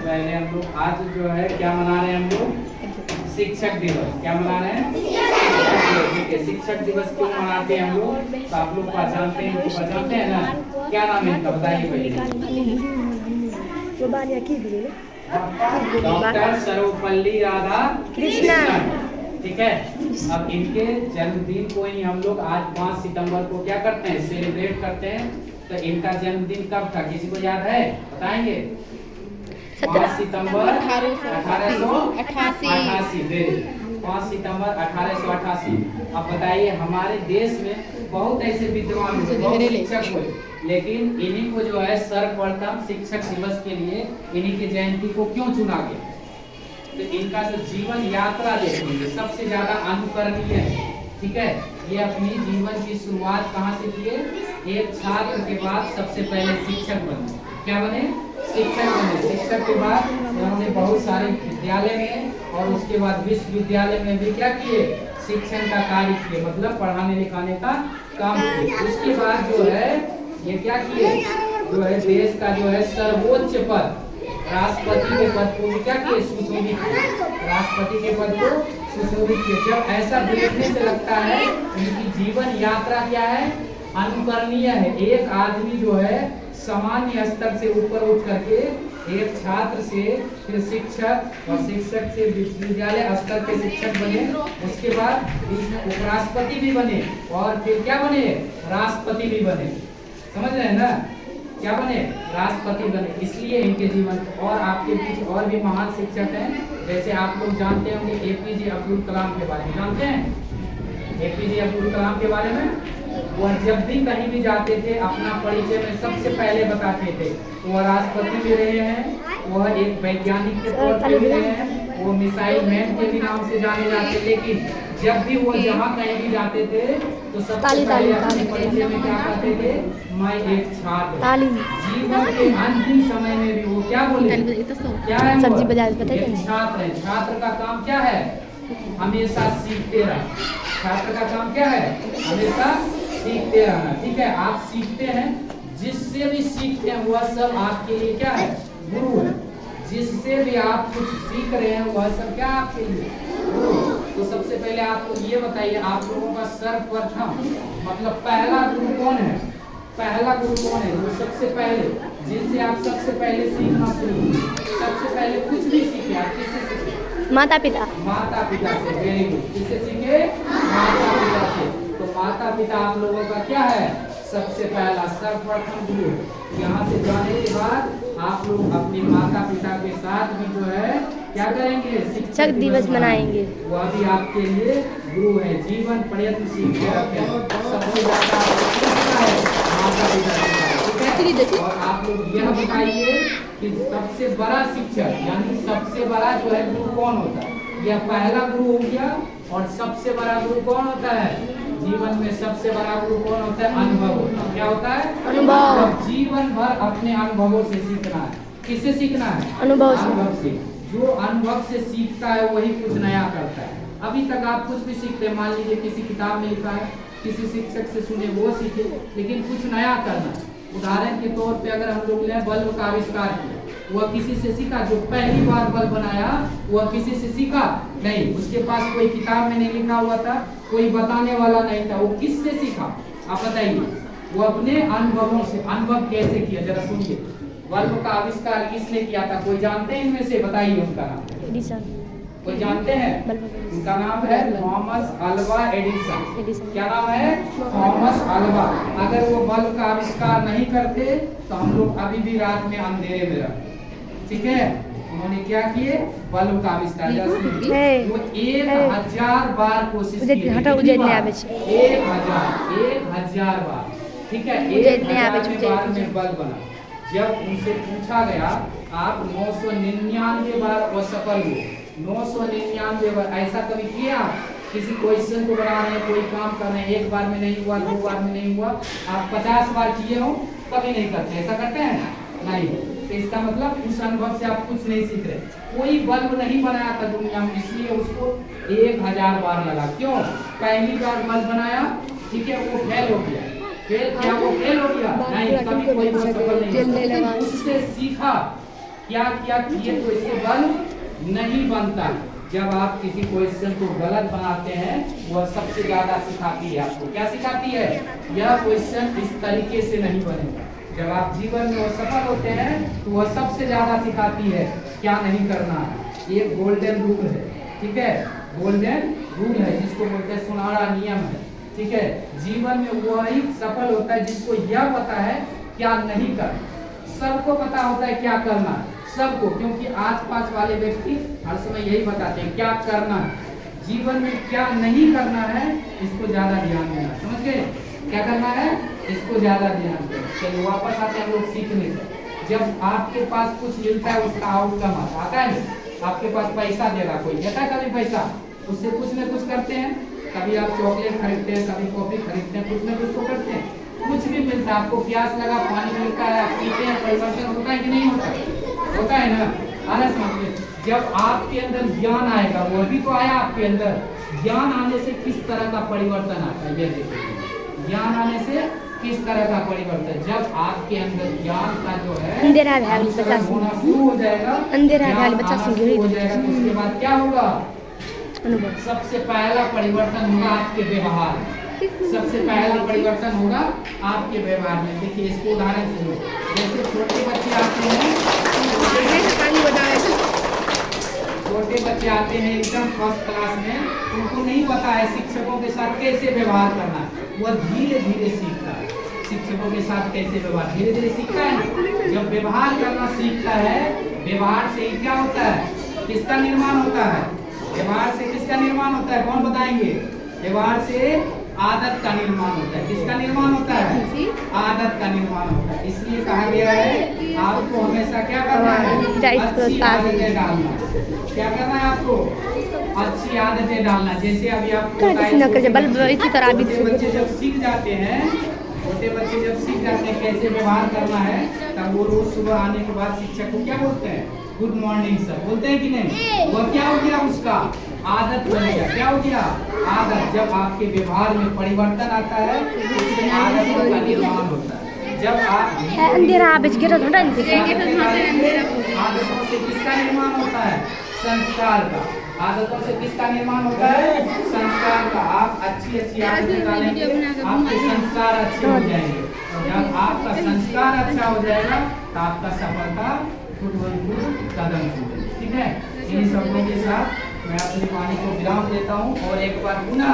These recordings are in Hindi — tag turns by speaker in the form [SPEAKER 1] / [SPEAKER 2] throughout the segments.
[SPEAKER 1] पहले हम लोग आज जो है क्या मना रहे हैं हम लोग शिक्षक दिवस। क्या मना रहे हैं? ठीक है। शिक्षक दिवस क्यों मनाते हैं हम लोग? तो आप लोग पहचानते हैं, इनको पहचानते हैं ना? क्या नाम है इनका बताइए पहले। डॉक्टर सर्वपल्ली राधा कृष्णन। ठीक है। अब इनके जन्मदिन को ही हम लोग आज 5 सितंबर को क्या करते हैं, सेलिब्रेट करते हैं। तो इनका जन्मदिन कब था, किसी को याद है? बताएंगे। 5 सितंबर 1888। 5 सितंबर 1888। अब बताइए हमारे देश में बहुत ऐसे विद्वान शिक्षक हुए, लेकिन इन्हीं को जो है सर्वप्रथम शिक्षक दिवस के लिए इन्हीं की जयंती को क्यों चुना गया? तो इनका जो जीवन यात्रा देखेंगे सबसे ज्यादा अनुकरणीय है। ठीक है। ये अपनी जीवन की शुरुआत कहाँ से किए? एक छात्र के बाद सबसे पहले शिक्षक बने। क्या बने? शिक्षक बने। शिक्षक के बाद उन्होंने बहुत सारे विद्यालय में और उसके बाद विश्वविद्यालय में भी क्या किए? शिक्षण का कार्य किए, मतलब पढ़ाने लिखाने का काम किए। उसके बाद जो है ये क्या किए, जो है देश का जो है सर्वोच्च पद राष्ट्रपति के पद को भी क्या किए? सुशोभित किए। राष्ट्रपति के पद को सुशोभित किए। जब ऐसा देखने से लगता है उनकी जीवन यात्रा क्या है? अनुकरणीय है। एक आदमी जो है सामान्य स्तर से ऊपर उठ करके एक छात्र से फिर शिक्षक और शिक्षक से विश्वविद्यालय स्तर के शिक्षक बने, उसके बाद उपराष्ट्रपति भी बने और फिर क्या बने? राष्ट्रपति भी बने। समझ रहे हैं ना? क्या बने? राष्ट्रपति बने। इसलिए इनके जीवन और आपके पीछे और भी महान शिक्षक हैं, जैसे आप लोग जानते होंगे एपीजे अब्दुल कलाम के बारे में। जानते हैं एपीजे अब्दुल कलाम के बारे में? वह जब भी कहीं भी जाते थे अपना परिचय में सबसे पहले बताते थे। वह राष्ट्रपति भी रहे हैं, वह एक वैज्ञानिक के तौर पर भी रहे हैं, वो मिसाइल मैन के भी नाम से जाने जाते। लेकिन जब भी वो जहाँ कहीं भी जाते थे तो सबसे पहले अपने परिचय में क्या कहते थे? मैं एक छात्र। जीवन के अंतिम समय में भी वो क्या बोले? क्या है?
[SPEAKER 2] सब्जी बाजार बताइए।
[SPEAKER 1] छात्र है। छात्र का काम क्या है? हमेशा सीखते रहना। छात्र का काम क्या है? हमेशा सीखते रहना। ठीक है। आप सीखते हैं, जिससे भी सीखते हैं वह सब आपके लिए क्या है? गुरु है। जिससे भी आप कुछ सीख रहे हैं वह सब क्या आपके लिए? गुरु। तो सबसे पहले आपको ये बताइए, आप लोगों का सर्वप्रथम मतलब पहला गुरु कौन है? पहला गुरु कौन है? वो सबसे पहले जिनसे आप सबसे पहले सीखना शुरू, सबसे पहले कुछ भी सीखे आप किससे सीखे?
[SPEAKER 2] माता पिता।
[SPEAKER 1] माता पिता से। Very good. किससे सीखे? माता पिता से। तो माता पिता आप लोगों का क्या है? सबसे पहला सर्वप्रथम गुरु। यहाँ से जाने के बाद आप लोग अपने माता पिता के साथ भी जो है क्या करेंगे?
[SPEAKER 2] शिक्षक दिवस मनाएंगे।
[SPEAKER 1] वह भी आपके लिए गुरु है। जीवन पर्यंत सीखते रहते हैं। सबसे ज्यादा है माता पिता। ठीक है। और आप लोग यह बताइए कि सबसे बड़ा शिक्षक यानी सबसे बड़ा जो है गुरु कौन होता है? यह पहला गुरु हो गया। और सबसे बड़ा गुरु कौन होता है? जीवन में सबसे बड़ा गुरु कौन होता है? अनुभव होता है। क्या होता है? अनुभव। जीवन भर अपने अनुभवों से सीखना है। किससे सीखना है? अनुभव से। जो अनुभव से सीखता है वही कुछ नया करता है। अभी तक आप कुछ भी सीखते हैं, मान लीजिए किसी किताब में लिखा है, किसी शिक्षक से सुने वो सीखे, लेकिन कुछ नया करना। उदाहरण के तौर पे अगर हम लोग ने बल्ब का आविष्कार किया, वह किसी से सीखा? जो पहली बार बल्ब बनाया वह किसी से सीखा? नहीं। उसके पास कोई किताब में नहीं लिखा हुआ था, कोई बताने वाला नहीं था। वो किससे सीखा? आप बताइए। वो अपने अनुभवों से। अनुभव कैसे किया जरा सुनिए। बल्ब का आविष्कार किसने किया था? कोई जानते हैं इनमें से? बताइए उनका नाम।
[SPEAKER 2] एडिसन।
[SPEAKER 1] कोई जानते हैं? उनका नाम है थॉमस अल्वा एडिसन। क्या नाम है? Thomas Alva. अगर वो बल्ब का आविष्कार नहीं करते तो हम लोग अभी भी रात में अंधेरे में रहते। ठीक है। उन्होंने क्या किए? बल्ब का आविष्कार। वो 1000 बार कोशिश की। 1000 बार। ठीक है। 1000 बार में बल्ब बना। जब उनसे पूछा गया आप 999 बार असफल हुए, 999 बार। ऐसा कभी किया? किसी क्वेश्चन को बना रहे हैं, कोई काम कर रहे हैं, एक बार में नहीं हुआ, 2 बार में नहीं हुआ, आप 50 बार किए हो कभी नहीं करते। ऐसा करते हैं? नहीं। तो इसका मतलब उस अनुभव से आप कुछ नहीं सीख रहे। कोई बल्ब नहीं बनाया था दुनिया में, इसलिए उसको 1000 बार लगा। क्यों? पहली बार बल्ब बनाया, ठीक है, वो फेल हो गया। फेल क्या? वो फेल हो गया? नहीं। कभी कोई सफल नहीं। उससे सीखा क्या क्या किए तो इससे बल्ब नहीं बनता। जब आप किसी क्वेश्चन को गलत बनाते हैं वह सबसे ज्यादा सिखाती है आपको। क्या सिखाती है? यह क्वेश्चन इस तरीके से नहीं बनेगा। जब आप जीवन में वो सफल होते हैं तो वह सबसे ज्यादा सिखाती है क्या नहीं करना है। ये गोल्डन रूल है, ठीक है, गोल्डन रूल है जिसको बोलते हैं सुनहरा नियम है, ठीक है। जीवन में वही सफल होता है जिसको यह पता है क्या नहीं करना। सबको पता होता है क्या करना है, सबको, क्योंकि आसपास वाले व्यक्ति हर समय यही बताते हैं क्या करना है। जीवन में क्या नहीं करना है इसको ज्यादा ध्यान देना, समझ गए? क्या करना है इसको ज्यादा ध्यान देना। चलिए वापस आते हैं हम लोग सीखने से। जब आपके पास कुछ मिलता है उसका आउटकम आता है ना, आपके पास पैसा दे रहा कोई, देता है कभी पैसा, उससे कुछ न कुछ करते हैं। कभी आप चॉकलेट खरीदते हैं, कभी कॉफी खरीदते हैं, कुछ न कुछ तो करते हैं। कुछ भी मिलता है, आपको प्यास लगा पानी मिलता है, आप पीते हैं, परिवर्तन होता है कि नहीं होता? होता है ना। आना समझिए, जब आपके अंदर ज्ञान आएगा, वो भी तो आया आपके अंदर, ज्ञान आने से किस तरह का परिवर्तन आता है ये देखिए। ज्ञान आने से किस तरह का परिवर्तन, जब आपके अंदर ज्ञान का जो है
[SPEAKER 2] अंधेरा है
[SPEAKER 1] होना शुरू हो जाएगा,
[SPEAKER 2] अंधेरा है बच्चा
[SPEAKER 1] हो जाएगा, तो उसके बाद क्या होगा?
[SPEAKER 2] अनुभव।
[SPEAKER 1] सबसे पहला परिवर्तन होगा आपके व्यवहार। सबसे पहला परिवर्तन होगा आपके व्यवहार में। देखिए इसको उदाहरण से, जैसे छोटे बच्चे आते हैं, छोटे बच्चे आते हैं एकदम फर्स्ट क्लास में, उनको नहीं पता है शिक्षकों के साथ कैसे व्यवहार करना। वह धीरे धीरे सीखता है शिक्षकों के साथ कैसे व्यवहार, धीरे धीरे सीखता है। जब व्यवहार करना सीखता है, व्यवहार से ही क्या होता है, किसका निर्माण होता है? व्यवहार से किसका निर्माण होता है, कौन बताएंगे? व्यवहार से आदत का निर्माण होता है। किसका निर्माण होता है? आदत का निर्माण होता है। इसलिए कहा गया है आपको हमेशा क्या करना है? अच्छी आदतें डालना। क्या करना है आपको? अच्छी आदतें डालना। जैसे अभी आपको
[SPEAKER 2] इसी तरह भी
[SPEAKER 1] छोटे बच्चे जब सीख जाते हैं, छोटे बच्चे जब सीख जाते हैं कैसे व्यवहार करना है, तब वो रोज सुबह आने के बाद शिक्षक को क्या बोलते हैं? गुड मॉर्निंग सर बोलते हैं कि नहीं? वह क्या हो गया? उसका आदत बन गया। क्या हो गया? आदत। जब आपके व्यवहार में परिवर्तन आता है उससे आदतों का निर्माण होता है। जब आप
[SPEAKER 2] अंधेरा
[SPEAKER 1] आदतों से किसका निर्माण होता है? संस्कार का। आदतों से किसका निर्माण होता है? संस्कार का। आप अच्छी अच्छी आदतें डालेंगे, आपके संस्कार अच्छे हो जाएंगे। जब आपका संस्कार अच्छा हो जाएगा तो आपका सफलता कदम चुने। ठीक है, इन शब्दों के साथ मैं अपनी वाणी को विराम देता हूँ और एक बार पुनः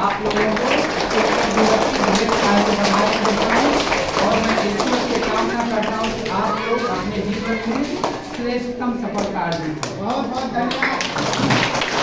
[SPEAKER 1] आप लोगों को और मैं ईश्वर से कामना करता हूँ कि आप लोग अपने जीवन में श्रेष्ठतम सफलता अर्जित करें। बहुत बहुत धन्यवाद।